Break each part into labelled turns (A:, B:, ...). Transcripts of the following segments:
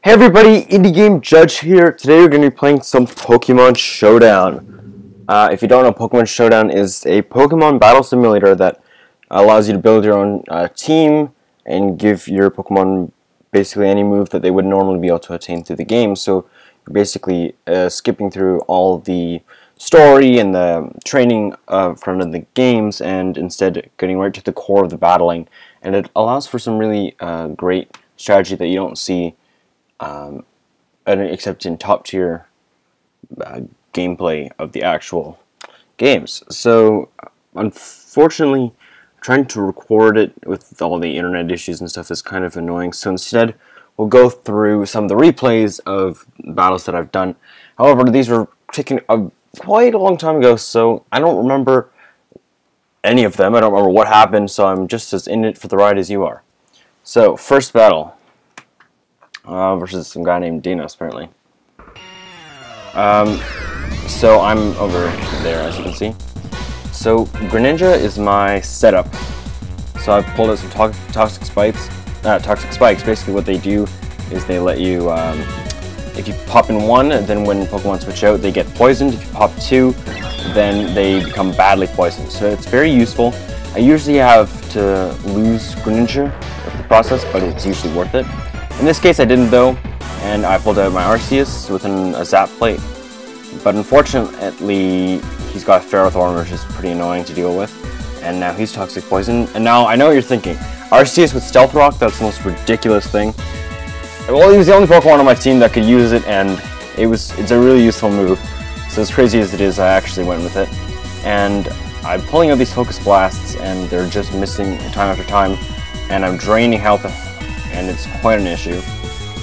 A: Hey everybody, Indie Game Judge here. Today we're going to be playing some Pokemon Showdown. If you don't know, Pokemon Showdown is a Pokemon battle simulator that allows you to build your own team and give your Pokemon basically any move that they would normally be able to attain through the game. So you're basically skipping through all the story and the training from the games and instead getting right to the core of the battling. And it allows for some really great strategy that you don't see except in top tier gameplay of the actual games. So unfortunately, trying to record it with all the internet issues and stuff is kind of annoying. So instead, we'll go through some of the replays of battles that I've done. However, these were taken quite a long time ago, so I don't remember any of them. I don't remember what happened, so I'm just as in it for the ride as you are. So, first battle. Versus some guy named Dinos, apparently. So I'm over there, as you can see. So Greninja is my setup. So I've pulled out some toxic spikes. Basically, what they do is they let you, if you pop in one, then when Pokemon switch out, they get poisoned. If you pop two, then they become badly poisoned. So it's very useful. I usually have to lose Greninja in the process, but it's usually worth it. In this case I didn't though, and I pulled out my Arceus with a Zap Plate, but unfortunately he's got Ferrothorn, which is pretty annoying to deal with, and now he's Toxic Poison. And now I know what you're thinking, Arceus with Stealth Rock, that's the most ridiculous thing. Well, he was the only Pokemon on my team that could use it, and it's a really useful move. So as crazy as it is, I actually went with it. And I'm pulling out these Focus Blasts, and they're just missing time after time, and I'm draining health, and it's quite an issue.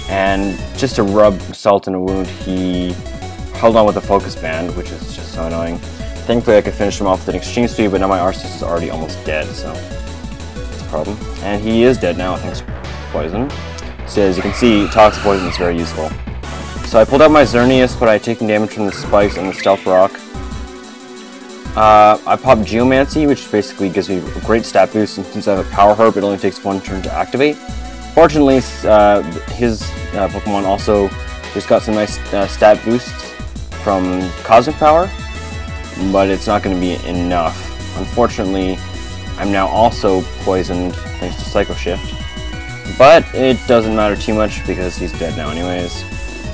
A: And just to rub salt in a wound, he held on with the Focus Band, which is just so annoying. Thankfully I could finish him off with an Exchange Speed, but now my Arceus is already almost dead, so that's a problem. And he is dead now thanks to Poison. So as you can see, Toxic Poison is very useful. So I pulled out my Xerneas, but I had taken damage from the Spikes and the Stealth Rock. I popped Geomancy, which basically gives me a great stat boost, and since I have a Power Herb, it only takes one turn to activate. Fortunately, his Pokemon also just got some nice stat boosts from Cosmic Power, but it's not going to be enough. Unfortunately, I'm now also poisoned thanks to Psycho Shift, but it doesn't matter too much because he's dead now anyways.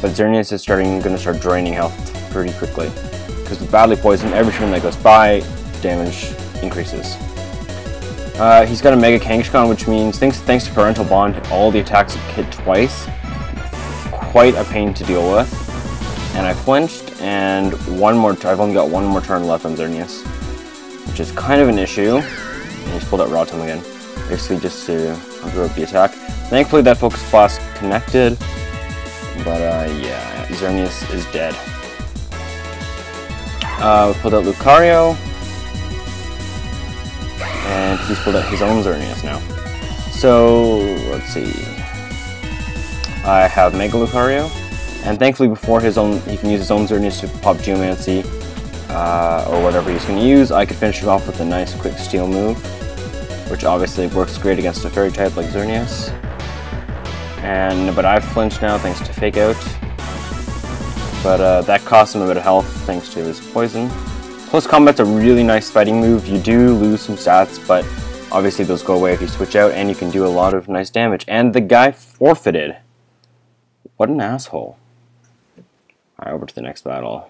A: But Xerneas is going to start draining health pretty quickly, because with badly poisoned, every turn that goes by, damage increases. He's got a Mega Kangaskhan, which means, thanks to Parental Bond, all the attacks hit twice. Quite a pain to deal with. And I flinched, and I've only got one more turn left on Xerneas, which is kind of an issue. And he's pulled out Rotom again, basically just to interrupt the attack. Thankfully that Focus Blast connected, but yeah, Xerneas is dead. We pulled out Lucario, and he's pulled out his own Xerneas now. So, let's see. I have Mega Lucario, and thankfully before he can use his own Xerneas to pop Geomancy, or whatever he's going to use, I could finish him off with a nice quick Steel move, which obviously works great against a Fairy type like Xerneas. But I've flinched now thanks to Fake Out, but that cost him a bit of health thanks to his Poison. Close Combat's a really nice fighting move. You do lose some stats, but obviously those go away if you switch out, and you can do a lot of nice damage. And the guy forfeited. What an asshole. Alright, over to the next battle.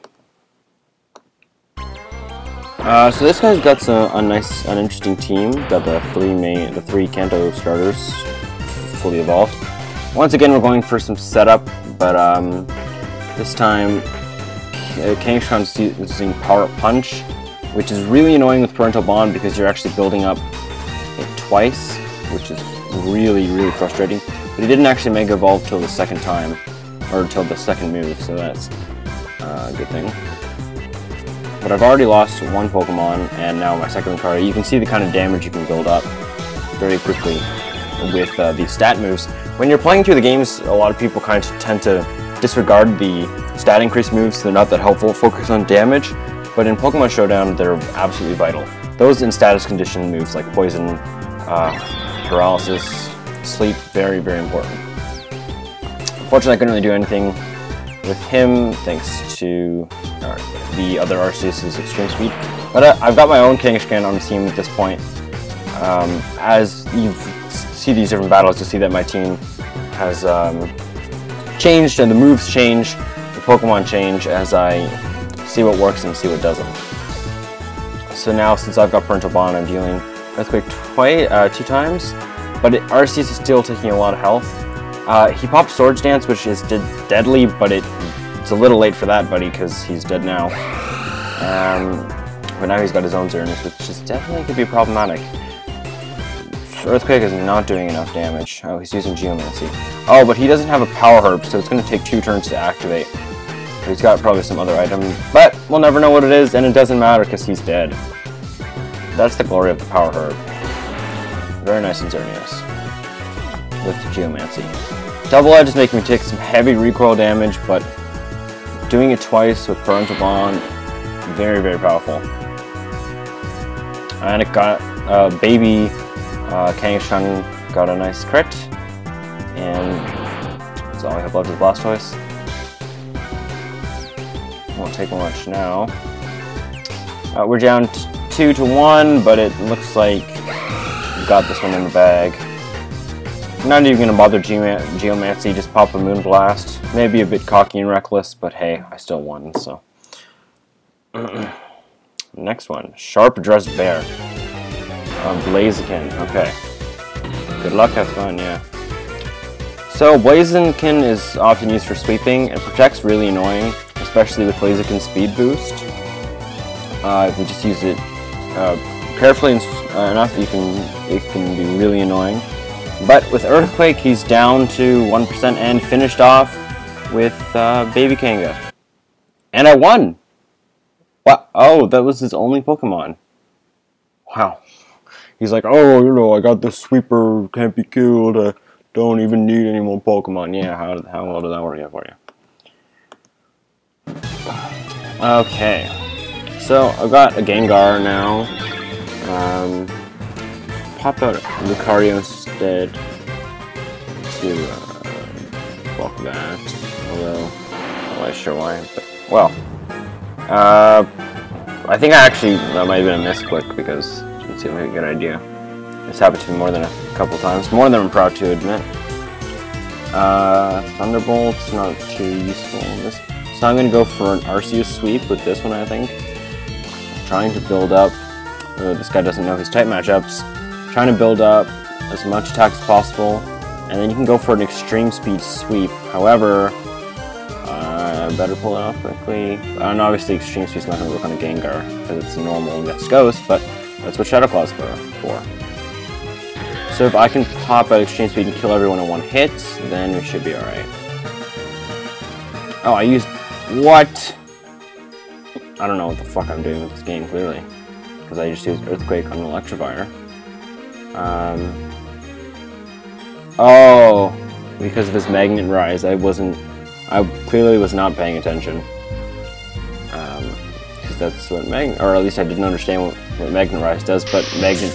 A: So this guy's got an interesting team. Got the three Kanto starters fully evolved. Once again, we're going for some setup, but this time Kangaskhan's using Power Up Punch, which is really annoying with Parental Bond because you're actually building up it twice, which is really, really frustrating. But he didn't actually Mega Evolve till the second time, or till the second move, so that's a good thing. But I've already lost one Pokemon, and now my second Lucario. You can see the kind of damage you can build up very quickly with these stat moves. When you're playing through the games, a lot of people kind of tend to disregard the stat increase moves. They're not that helpful. Focus on damage, but in Pokemon Showdown, they're absolutely vital. Those in status condition moves like Poison, Paralysis, Sleep, very, very important. Fortunately, I couldn't really do anything with him thanks to the other Arceus' extreme speed. But I've got my own Kangaskhan on the team at this point. As you see these different battles, you'll see that my team has changed, and the moves change, the Pokemon change as I see what works and see what doesn't. So now, since I've got Parental Bond, I'm dealing Earthquake 2 times, but Arceus is still taking a lot of health. He popped Swords Dance, which is deadly, but it's a little late for that, buddy, because he's dead now. But now he's got his own Xerneas, which is definitely could be problematic. Earthquake is not doing enough damage. Oh, he's using Geomancy. Oh, but he doesn't have a Power Herb, so it's going to take 2 turns to activate. He's got probably some other item, but we'll never know what it is, and it doesn't matter because he's dead. That's the glory of the Power Herb. Very nice in Xerneas. With Geomancy. Double Edge is making me take some heavy recoil damage, but doing it twice with Parental Bond, very, very powerful. And it got baby Kangaskhan got a nice crit, and that's all I have left is Blastoise. Won't take much now. We're down 2-1, but it looks like we've got this one in the bag. Not even gonna bother Geomancy, just pop a Moonblast. Maybe a bit cocky and reckless, but hey, I still won, so. Next one, Sharp Dressed Bear. Blaziken, okay. Good luck, have fun, yeah. So Blaziken is often used for sweeping, and Protect's really annoying, especially with Blaziken's speed boost. If you just use it carefully enough, it can be really annoying. But with Earthquake, he's down to 1% and finished off with Baby Kanga. And I won! Wow, oh, that was his only Pokemon. Wow. He's like, oh, you know, I got the sweeper, can't be killed, don't even need any more Pokemon. Yeah, how well did that work out for you? Okay. So, I've got a Gengar now. Pop out Lucario instead to block that. Although, I'm not really sure why. But, well, I think that might have been a misclick because it seemed like a good idea. It's happened to me more than a couple times, more than I'm proud to admit. Thunderbolt's not too useful in this. So I'm going to go for an Arceus sweep with this one, I think. Trying to build up. This guy doesn't know his type matchups. Trying to build up as much attack as possible, and then you can go for an extreme speed sweep. However, I better pull it off quickly. And obviously, extreme speed's not going to work on a Gengar because it's normal and gets Ghost, but that's what Shadow Claw's for. So if I can pop out extreme speed and kill everyone in one hit, then we should be alright. Oh, I used what? I don't know what the fuck I'm doing with this game, clearly. Because I just used Earthquake on Electivire. Oh, because of his Magnet Rise, I clearly was not paying attention. Because that's what or at least I didn't understand what Magnet Rise does, but Magnet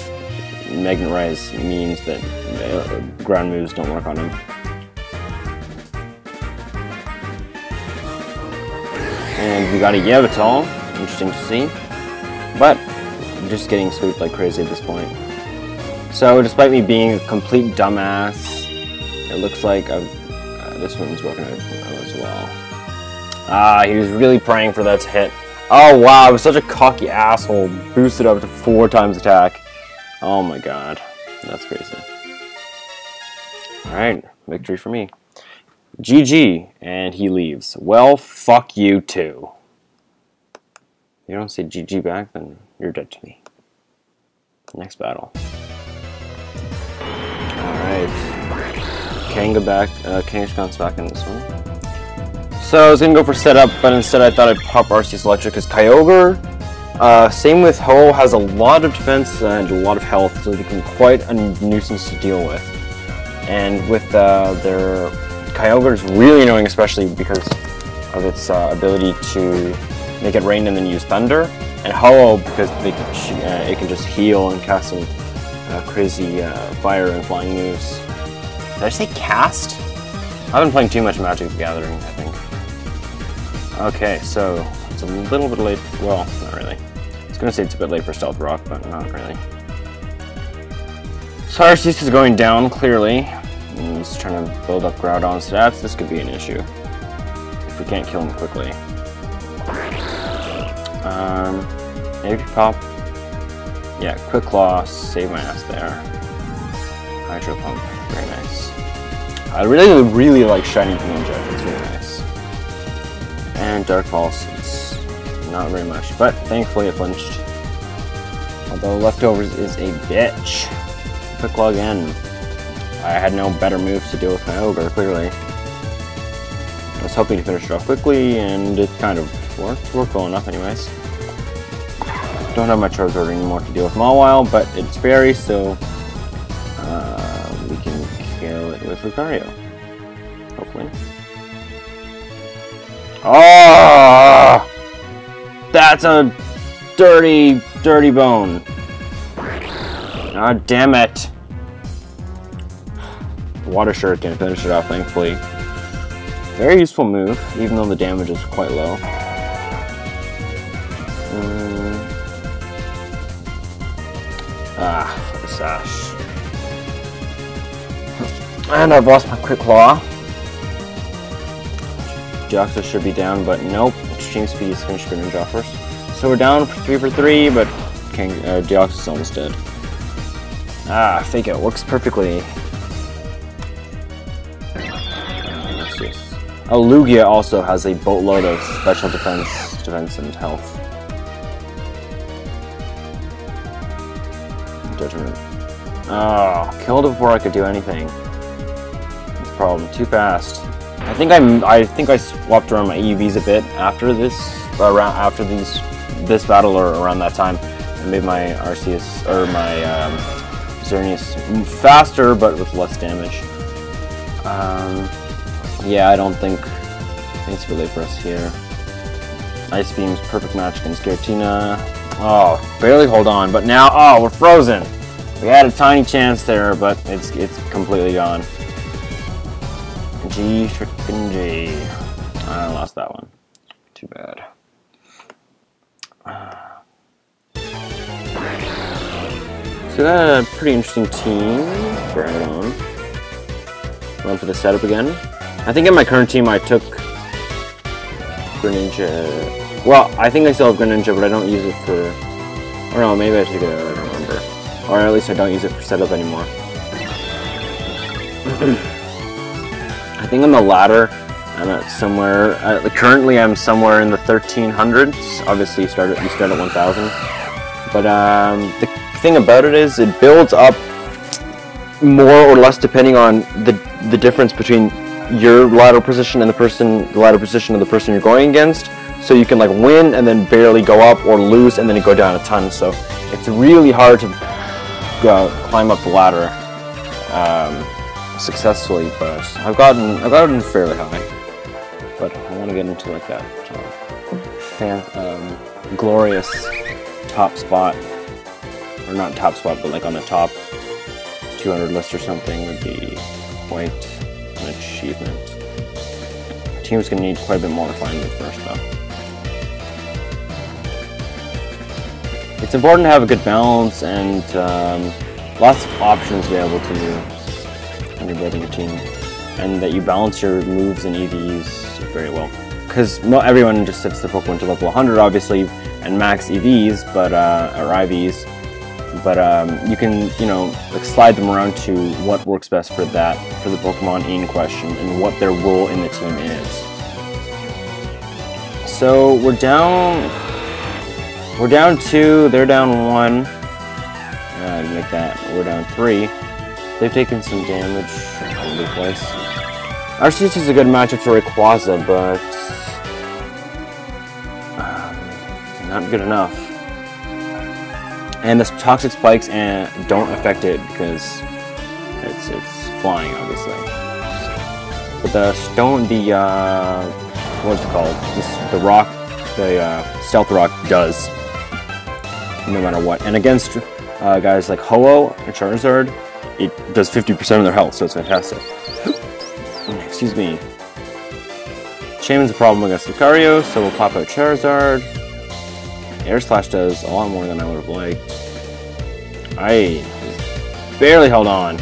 A: Rise means that ground moves don't work on him. And we got a Yveltal, interesting to see, but I'm just getting swept like crazy at this point. So, despite me being a complete dumbass, it looks like this one's working out as well. He was really praying for that to hit. Oh wow, I was such a cocky asshole. Boosted up to 4 times attack. Oh my god, that's crazy. Alright, victory for me. GG, and he leaves. Well, fuck you too. If you don't say GG back, then you're dead to me. Next battle. Alright. Kangaskhan's back in this one. So I was gonna go for setup, but instead I thought I'd pop Arceus Electric because Kyogre. Same with Ho, has a lot of defense and a lot of health, so they can quite a nuisance to deal with. And with their Kyogre is really annoying, especially because of its ability to make it rain and then use Thunder. And Ho, because it can just heal and cast some crazy fire and flying moves. Did I say cast? I've been playing too much Magic the Gathering, I think. Okay, so it's a little bit late. Well, not really. I was gonna say it's a bit late for Stealth Rock, but not really. So Arceus is going down, clearly. He's trying to build up Groudon stats. This could be an issue if we can't kill him quickly. Maybe pop. Yeah, Quick Claw, save my ass there. Hydro Pump, very nice. I really like Shiny Ninja, it's really nice. And Dark Pulse, it's not very much, but thankfully it flinched. Although Leftovers is a bitch. Quick Claw again. I had no better moves to deal with my Ogre, clearly. I was hoping to finish it off quickly, and it kind of worked. Worked well enough anyways. Don't have my Charizard anymore to deal with Mawile, but it's Fairy, so we can kill it with Lucario. Hopefully. Oh! That's a dirty, dirty bone. God damn it. Water Shuriken finish it off, thankfully. Very useful move, even though the damage is quite low. For the Sash. And I've lost my Quick Claw. Deoxys should be down, but nope. Extreme Speed is finished Greninja off first. So we're down 3 for 3, but Deoxys is almost dead. Fake Out works perfectly. Lugia also has a boatload of special defense and health. Judgment. Oh, killed it before I could do anything. That's the problem. Too fast. I think I swapped around my EVs a bit after this battle or around that time, and made my Arceus or my Xerneas faster but with less damage. Yeah, I don't think it's really for us here. Ice Beam's perfect match against Giratina. Oh, barely hold on, but now, oh, we're frozen. We had a tiny chance there, but it's completely gone. Frickin' G. I lost that one. Too bad. So that a pretty interesting team for Groudon. Run for the setup again. I think in my current team I took Greninja. Well, I think I still have Greninja, but I don't use it for... Or no, maybe I took it out, I don't remember. Or at least I don't use it for setup anymore. I think on the ladder, I'm at somewhere... currently I'm somewhere in the 1300s. Obviously you start at 1000. But the thing about it is it builds up more or less depending on the difference between your ladder position and the ladder position of the person you're going against. So you can like win and then barely go up, or lose and then go down a ton. So it's really hard to climb up the ladder successfully. But I've gotten fairly high. But I want to get into like that glorious top spot, or not top spot, but like on the top 200 list or something would be quite an achievement. Team's gonna need quite a bit more refinement first, though. It's important to have a good balance and lots of options to be able to use when you're building a team, and that you balance your moves and EVs very well. Because not everyone just sets their Pokemon to level 100, obviously, and max EVs, but or IVs. But you can, like slide them around to what works best for the Pokemon in question and what their role in the team is. So we're down 2, they're down 1. Make that, we're down 3. They've taken some damage all over the place. Arceus is a good matchup for Rayquaza, but not good enough. And the Toxic Spikes don't affect it because it's flying, obviously. But the what's it called? The Stealth Rock does, no matter what. And against guys like Ho-Oh and Charizard, it does 50% of their health, so it's fantastic. Nice. excuse me. Shaman's a problem against Lucario, so we'll pop out Charizard. Air Slash does a lot more than I would have liked. I barely held on.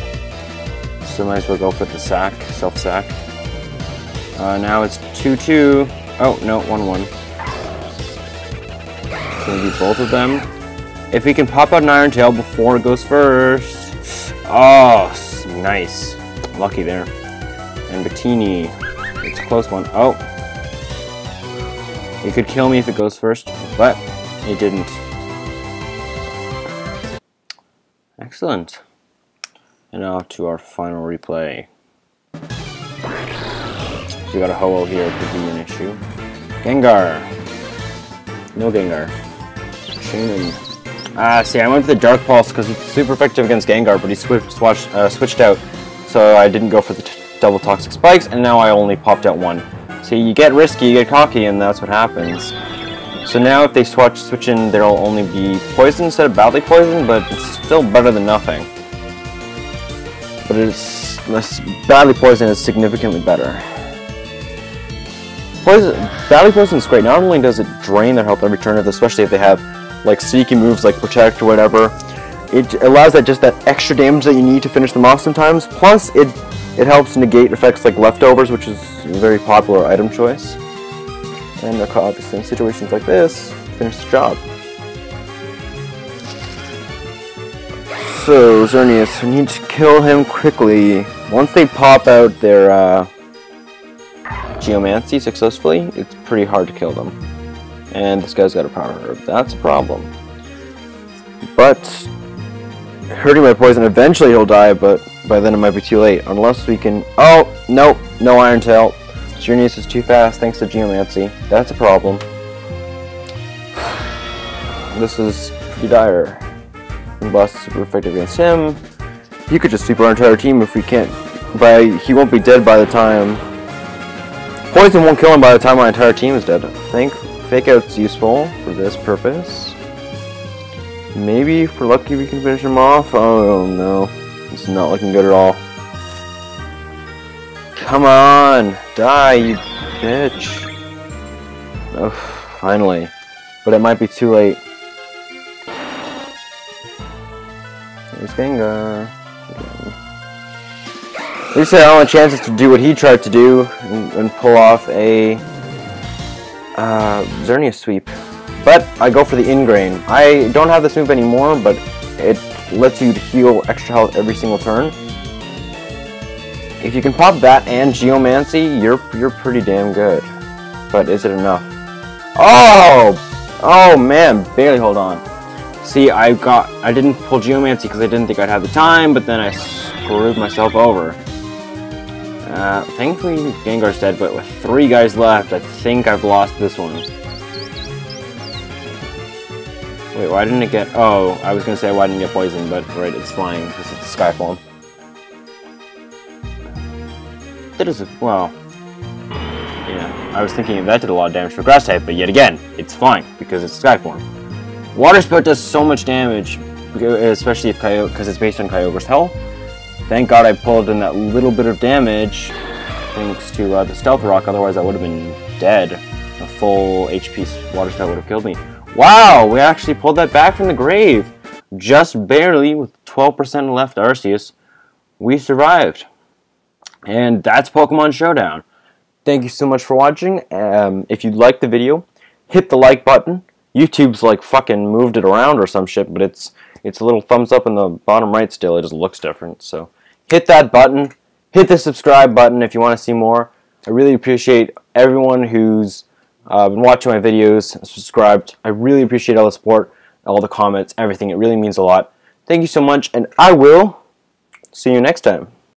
A: So might as well go for the sack, self-sack. Now it's 2-2. Oh, no, 1-1. So we do both of them. If we can pop out an Iron Tail before it goes first. Oh, nice. Lucky there. And Bettini. It's a close one. Oh. It could kill me if it goes first, but it didn't. Excellent. And now to our final replay. We got a Ho-Oh here, could be an issue. Gengar. No Gengar. Shaman. See, I went for the Dark Pulse because it's super effective against Gengar, but he switched out. So I didn't go for the double Toxic Spikes, and now I only popped out one. See, you get risky, you get cocky, and that's what happens. So now if they switch in, there'll only be Poison instead of Badly Poison, but it's still better than nothing. But it's Badly Poison is significantly better. Badly Poison is great. Not only does it drain their health every turn, especially if they have like sneaky moves like Protect or whatever, it allows that extra damage that you need to finish them off sometimes. Plus, it helps negate effects like Leftovers, which is a very popular item choice. And obviously in situations like this, finish the job. So, Xerneas, we need to kill him quickly. Once they pop out their Geomancy successfully, it's pretty hard to kill them. And this guy's got a Power Herb. That's a problem. But hurting my poison, eventually he'll die, but by then it might be too late. Unless we can... Oh, nope, no Iron Tail. Xerneas is too fast thanks to Geomancy. That's a problem. This is pretty dire. Boss is super effective against him. You could just sweep our entire team if we can't. But he won't be dead by the time... Poison won't kill him by the time my entire team is dead. I think Fake Out's useful for this purpose. Maybe if we're lucky we can finish him off. Oh no. This is not looking good at all. Come on! Die, you bitch! Oh, finally. But it might be too late. There's Gengar. At least I had all the chances to do what he tried to do and pull off a Xerneas sweep. But I go for the Ingrain. I don't have this move anymore, but it lets you heal extra health every single turn. If you can pop that and Geomancy, you're pretty damn good. But is it enough? Oh! Oh man, barely hold on. See, I didn't pull Geomancy because I didn't think I'd have the time, but then I screwed myself over. Thankfully, Gengar's dead, but with 3 guys left, I think I've lost this one. Wait, why didn't it get... Oh, I was going to say why didn't it get poisoned, but right, it's flying because it's Sky Form. That is a... well... yeah, I was thinking that did a lot of damage for Grass type, but yet again, it's flying because it's Sky Form. Water Spout does so much damage, especially if because it's based on Kyogre's health. Thank God I pulled in that little bit of damage thanks to the Stealth Rock, otherwise I would have been dead. A full HP Water Spout would have killed me. Wow, we actually pulled that back from the grave. Just barely, with 12% left Arceus, we survived. And that's Pokemon Showdown. Thank you so much for watching. If you liked the video, hit the like button. YouTube's like fucking moved it around or some shit, but it's a little thumbs up in the bottom right still. It just looks different. So hit that button. Hit the subscribe button if you want to see more. I really appreciate everyone who's been watching my videos, subscribed. I really appreciate all the support, all the comments, everything. It really means a lot. Thank you so much, and I will see you next time.